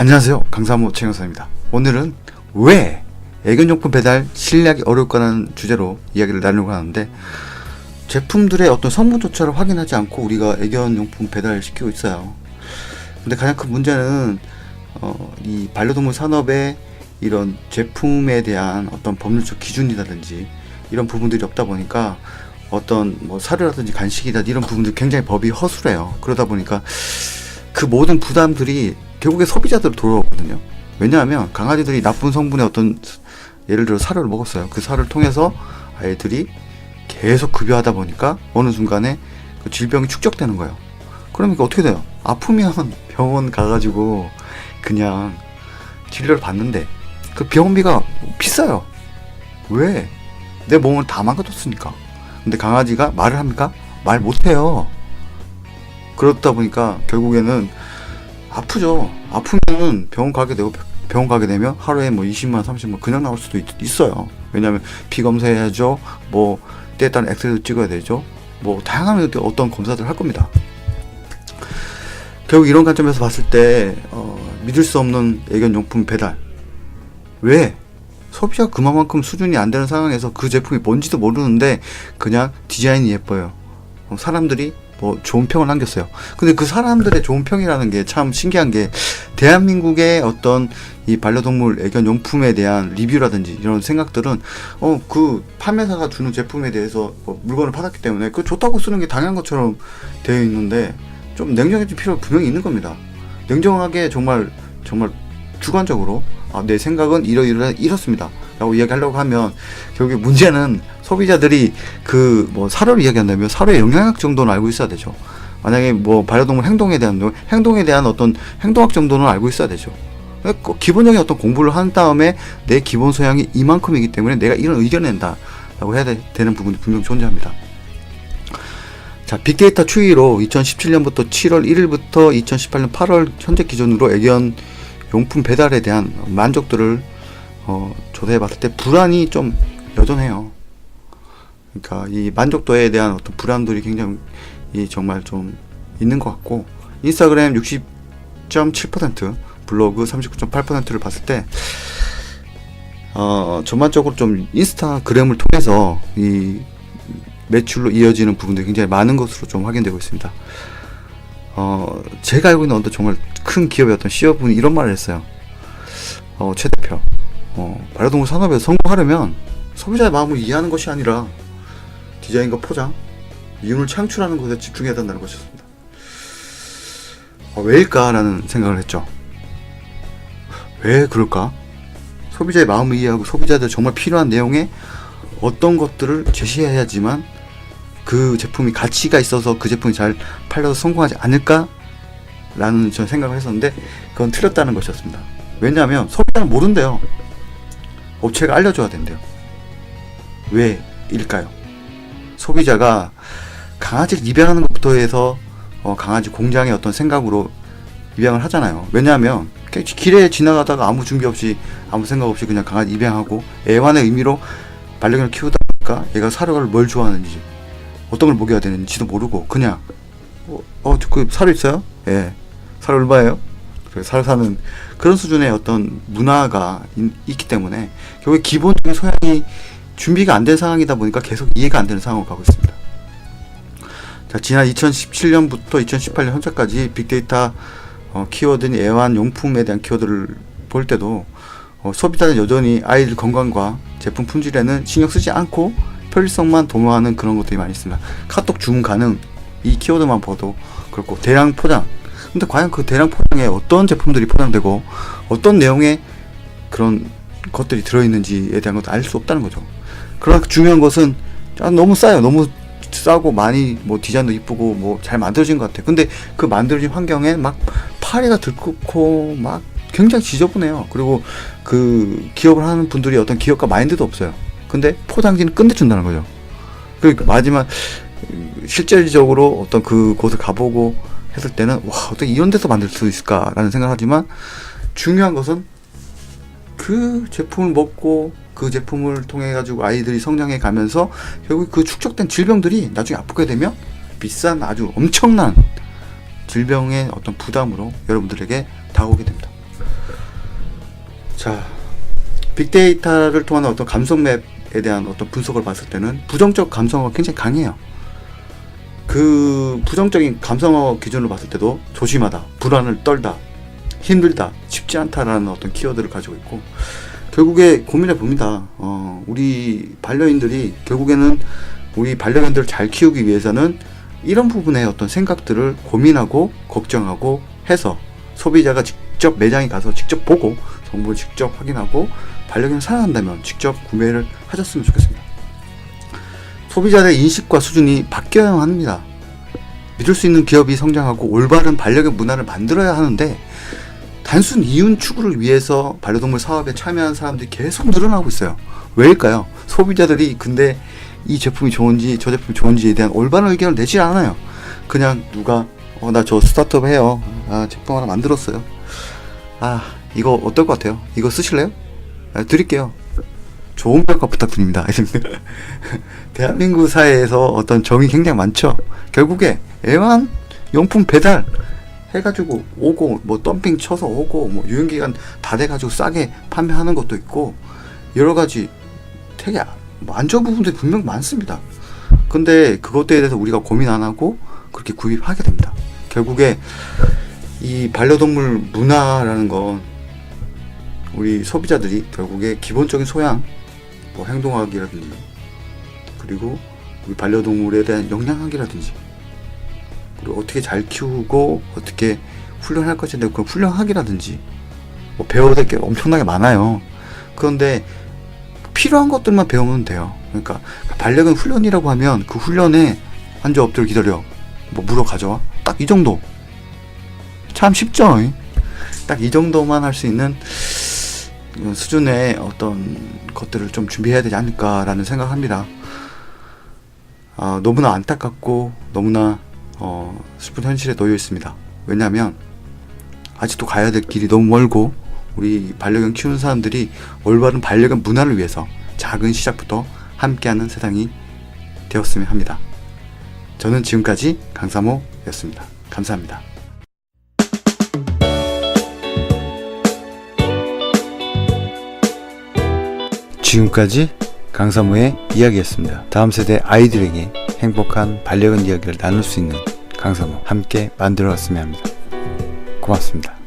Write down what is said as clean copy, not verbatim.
안녕하세요, 강사모 최영사입니다. 오늘은 왜 애견용품 배달 신뢰하기 어려울까라는 주제로 이야기를 나누려고 하는데, 제품들의 어떤 성분조차를 확인하지 않고 우리가 애견용품 배달을 시키고 있어요. 근데 가장 큰 문제는 이 반려동물 산업의 이런 제품에 대한 어떤 법률적 기준이라든지 이런 부분들이 없다 보니까 어떤 사료라든지 간식이라든지 이런 부분들 굉장히 법이 허술해요. 그러다 보니까 그 모든 부담들이 결국에 소비자들로 돌아오거든요. 왜냐하면 강아지들이 나쁜 성분의 어떤, 예를 들어 사료를 먹었어요. 그 사료를 통해서 아이들이 계속 급여하다 보니까 어느 순간에 그 질병이 축적되는 거예요. 그러니까 어떻게 돼요? 아프면 병원 가가지고 그냥 진료를 받는데 그 병원비가 비싸요. 왜? 내 몸을 다 망가졌으니까. 근데 강아지가 말을 합니까? 말 못해요. 그렇다 보니까 결국에는 아프죠. 아프면 병원 가게 되면 하루에 20만, 30만 그냥 나올 수도 있어요. 왜냐하면 피 검사해야죠. 때에 따른 엑스레이도 찍어야 되죠. 다양한 어떤 검사들을 할 겁니다. 결국 이런 관점에서 봤을 때 믿을 수 없는 애견용품 배달. 왜? 소비자 그만큼 수준이 안 되는 상황에서 그 제품이 뭔지도 모르는데 그냥 디자인이 예뻐요. 사람들이 좋은 평을 남겼어요. 근데 그 사람들의 좋은 평이라는 게 참 신기한 게, 대한민국의 어떤 이 반려동물 애견용품에 대한 리뷰라든지 이런 생각들은 그 판매사가 주는 제품에 대해서 물건을 받았기 때문에 그 좋다고 쓰는 게 당연한 것처럼 되어 있는데, 좀 냉정해질 필요가 분명히 있는 겁니다. 냉정하게 정말 주관적으로 내 생각은 이렇습니다 라고 이야기하려고 하면, 결국에 문제는 소비자들이 사료를 이야기한다면 사료의 영양학 정도는 알고 있어야 되죠. 만약에 반려동물 행동에 대한 어떤 행동학 정도는 알고 있어야 되죠. 기본적인 어떤 공부를 한 다음에 내 기본 소양이 이만큼이기 때문에 내가 이런 의견을 낸다 라고 해야 되는 부분이 분명히 존재합니다. 자, 빅데이터 추이로 2017년부터 7월 1일부터 2018년 8월 현재 기준으로 애견 용품 배달에 대한 만족도를 조사해 봤을 때 불안이 좀 여전해요. 그러니까 이 만족도에 대한 어떤 불안들이 굉장히 정말 좀 있는 것 같고, 인스타그램 60.7%, 블로그 39.8%를 봤을 때 전반적으로 좀 인스타그램을 통해서 이 매출로 이어지는 부분들이 굉장히 많은 것으로 좀 확인되고 있습니다. 제가 알고 있는 어떤 정말 큰 기업의 어떤 CEO분이 이런 말을 했어요. 최 대표, 반려동물 산업에서 성공하려면 소비자의 마음을 이해하는 것이 아니라 디자인과 포장, 이윤을 창출하는 것에 집중해야 된다는 것이었습니다. 왜일까라는 생각을 했죠. 왜 그럴까? 소비자의 마음을 이해하고 소비자들 정말 필요한 내용에 어떤 것들을 제시해야지만 그 제품이 가치가 있어서 그 제품이 잘 팔려서 성공하지 않을까라는 저는 생각을 했었는데, 그건 틀렸다는 것이었습니다. 왜냐하면 소비자는 모른대요. 업체가 알려줘야 된대요. 왜일까요? 소비자가 강아지를 입양하는 것부터 해서 강아지 공장의 어떤 생각으로 입양을 하잖아요. 왜냐하면 길에 지나가다가 아무 준비 없이 아무 생각 없이 그냥 강아지 입양하고 애완의 의미로 반려견을 키우다 보니까 얘가 사료를 뭘 좋아하는지 어떤 걸 먹여야 되는지도 모르고 그냥 그 사료 있어요? 예. 사료 얼마예요? 사료 사는 그런 수준의 어떤 문화가 있기 때문에 결국에 기본적인 소양이 준비가 안 된 상황이다 보니까 계속 이해가 안 되는 상황으로 가고 있습니다. 자, 지난 2017년부터 2018년 현재까지 빅데이터 키워드인 애완용품에 대한 키워드를 볼 때도 소비자는 여전히 아이들 건강과 제품 품질에는 신경 쓰지 않고 편리성만 도모하는 그런 것들이 많이 있습니다. 카톡 주문 가능, 이 키워드만 봐도 그렇고, 대량 포장. 근데 과연 그 대량 포장에 어떤 제품들이 포장되고 어떤 내용의 그런 것들이 들어있는지에 대한 것도 알 수 없다는 거죠. 그러나 중요한 것은 너무 싸요. 너무 싸고 많이 디자인도 이쁘고 잘 만들어진 것 같아요. 근데 그 만들어진 환경에 막 파리가 들끓고 막 굉장히 지저분해요. 그리고 그 기업을 하는 분들이 어떤 기업가 마인드도 없어요. 근데 포장지는 끝내준다는 거죠. 그러니까 마지막 실질적으로 어떤 그곳을 가보고 했을 때는 어떻게 이런 데서 만들 수 있을까라는 생각을 하지만, 중요한 것은 그 제품을 먹고 그 제품을 통해 가지고 아이들이 성장해 가면서 결국 그 축적된 질병들이 나중에 아프게 되면 비싼 아주 엄청난 질병의 어떤 부담으로 여러분들에게 다가오게 됩니다. 자, 빅데이터를 통한 어떤 감성 맵에 대한 어떤 분석을 봤을 때는 부정적 감성어가 굉장히 강해요. 그 부정적인 감성어 기준으로 봤을 때도 조심하다, 불안을 떨다, 힘들다, 쉽지 않다라는 어떤 키워드를 가지고 있고, 결국에 고민해 봅니다. 우리 반려인들이 결국에는 우리 반려견들을 잘 키우기 위해서는 이런 부분의 어떤 생각들을 고민하고 걱정하고 해서 소비자가 직접 매장에 가서 직접 보고 정보를 직접 확인하고 반려견을 사랑한다면 직접 구매를 하셨으면 좋겠습니다. 소비자의 인식과 수준이 바뀌어야 합니다. 믿을 수 있는 기업이 성장하고 올바른 반려견 문화를 만들어야 하는데, 단순 이윤 추구를 위해서 반려동물 사업에 참여하는 사람들이 계속 늘어나고 있어요. 왜일까요? 소비자들이 근데 이 제품이 좋은지 저 제품이 좋은지에 대한 올바른 의견을 내지 않아요. 그냥 누가 나 저 스타트업 해요, 제품 하나 만들었어요, 이거 어떨 것 같아요? 이거 쓰실래요? 드릴게요. 좋은 평가 부탁드립니다. 대한민국 사회에서 어떤 정이 굉장히 많죠. 결국에 애완 용품 배달 해가지고 오고, 뭐 덤핑 쳐서 오고, 뭐 유효기간 다 돼가지고 싸게 판매하는 것도 있고, 여러가지 되게 안 좋은 부분들이 분명 많습니다. 근데 그것에 대해서 우리가 고민 안 하고 그렇게 구입하게 됩니다. 결국에 이 반려동물 문화라는 건 우리 소비자들이 결국에 기본적인 소양, 뭐 행동학이라든지, 그리고 우리 반려동물에 대한 영양학이라든지, 그리고 어떻게 잘 키우고 어떻게 훈련할 것인데 그 훈련학이라든지 뭐 배워야 될 게 엄청나게 많아요. 그런데 필요한 것들만 배우면 돼요. 그러니까 반려견 훈련이라고 하면 그 훈련에 앉아 엎드려 기다려, 뭐 물어 가져와, 딱 이 정도. 참 쉽죠. 딱 이 정도만 할 수 있는 수준의 어떤 것들을 좀 준비해야 되지 않을까라는 생각합니다. 너무나 안타깝고 너무나 슬픈 현실에 놓여 있습니다. 왜냐하면 아직도 가야 될 길이 너무 멀고, 우리 반려견 키우는 사람들이 올바른 반려견 문화를 위해서 작은 시작부터 함께하는 세상이 되었으면 합니다. 저는 지금까지 강사모였습니다. 감사합니다. 지금까지 강사모의 이야기였습니다. 다음 세대 아이들에게 행복한 반려견 이야기를 나눌 수 있는 강사모 함께 만들어갔으면 합니다. 고맙습니다.